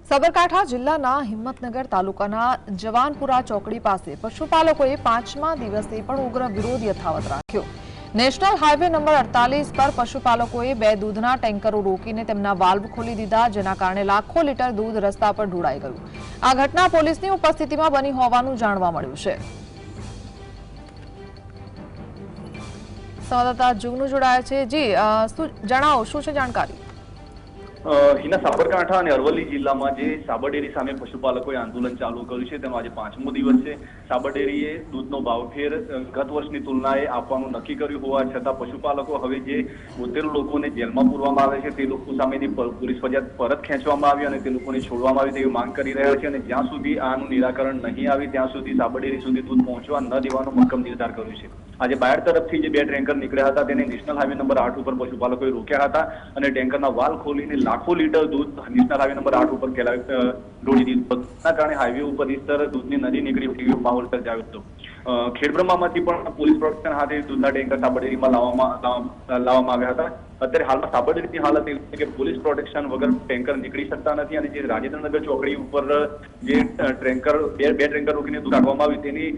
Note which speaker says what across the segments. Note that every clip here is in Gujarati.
Speaker 1: સાબરકાંઠા જિલ્લાના હિંમતનગર તાલુકાના જવાનપુરા ચોકડી પાસે પશુપાલકોએ 5મા દિવસે પણ ઉગ્ર વિરોધ યથાવત રાખ્યો। નેશનલ હાઈવે નંબર 48 પર પશુપાલકોએ 2 દૂધના ટેન્કરો રોકીને તેમના વાલ્વ ખોલી દીધા, જેના કારણે લાખો લીટર દૂધ રસ્તા પર ઢોળાઈ ગયું। આ ઘટના પોલીસની ઉપસ્થિતિમાં બની હોવાનું જાણવા મળ્યું છે। સંવાદદાતા જુગનુ જોડાયા છે। જી, જણાવો, શું છે જાણકારી?
Speaker 2: હિના સાબરકાંઠા અને અરવલ્લી જિલ્લામાં જે સાબરડેરી સામે પશુપાલકોએ આંદોલન ચાલુ કર્યું છે તેનો આજે 5મો દિવસ છે। સાબરડેરીએ દૂધનો ભાવફેર ગત વર્ષની તુલનાએ આપવાનું નક્કી કર્યું હોવા છતાં પશુપાલકો હવે જે 72 લોકોને જેલમાં પૂરવામાં આવે છે તે લોકો સામેની પોલીસ ફરિયાદ પરત ખેંચવામાં આવી અને તે લોકોને છોડવામાં આવે તેવી માંગ કરી રહ્યા છે અને જ્યાં સુધી આનું નિરાકરણ નહીં આવે ત્યાં સુધી સાબરડેરી સુધી દૂધ પહોંચવા ન દેવાનો મક્કમ નિર્ધાર કર્યો છે। આજે બાયડ તરફથી જે 2 ટેન્કર નીકળ્યા હતા તેને નેશનલ હાઈવે નંબર 8 ઉપર પશુપાલકોએ રોક્યા હતા અને ટેન્કરના વાલ ખોલીને લાખો લીટર દૂધ નેશનલ હાઈવે નંબર 8 ઉપર ઢોળી દીધું। તેના કારણે હાઈવે ઉપર ઇસ્તર દૂધની નદી નીકળી તેવો માહોલ સર્જાયો હતો। ખેડબ્રહ્મામાંથી પણ પોલીસ પ્રોટેક્શન હાથે દૂધના ટેન્કર સાબરડેરીમાં લાવવામાં આવ્યા હતા। અત્યારે હાલમાં સાબરડેરીની હાલત એવી છે કે પોલીસ પ્રોટેક્શન વગર ટેન્કર નીકળી શકતા નથી અને જે રાજેન્દ્રનગર ચોકડી ઉપર જે ટેન્કર બે ટેન્કર રોકીને દૂધ કાઢવામાં આવ્યું તેની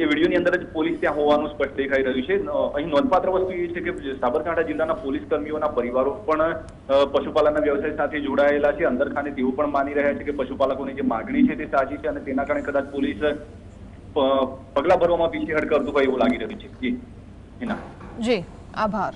Speaker 2: એ વિડીયોની અંદર જ પોલીસ ત્યાં હોવાનું સ્પષ્ટ દેખાઈ રહ્યું છે। અહીં નોંધપાત્ર વસ્તુ એ છે કે સાબરકાંઠા જિલ્લાના પોલીસ કર્મીઓના પરિવારો પણ પશુપાલનના વ્યવસાય સાથે જોડાયેલા છે। અંદરખાને તેઓ પણ માની રહ્યા છે કે પશુપાલકોની જે માગણી છે તે સાચી છે અને તેના કારણે કદાચ પોલીસ પગલા ભરવામાં પીછેહટ કરતું હોય એવું લાગી રહ્યું છે। જી,
Speaker 1: આભાર।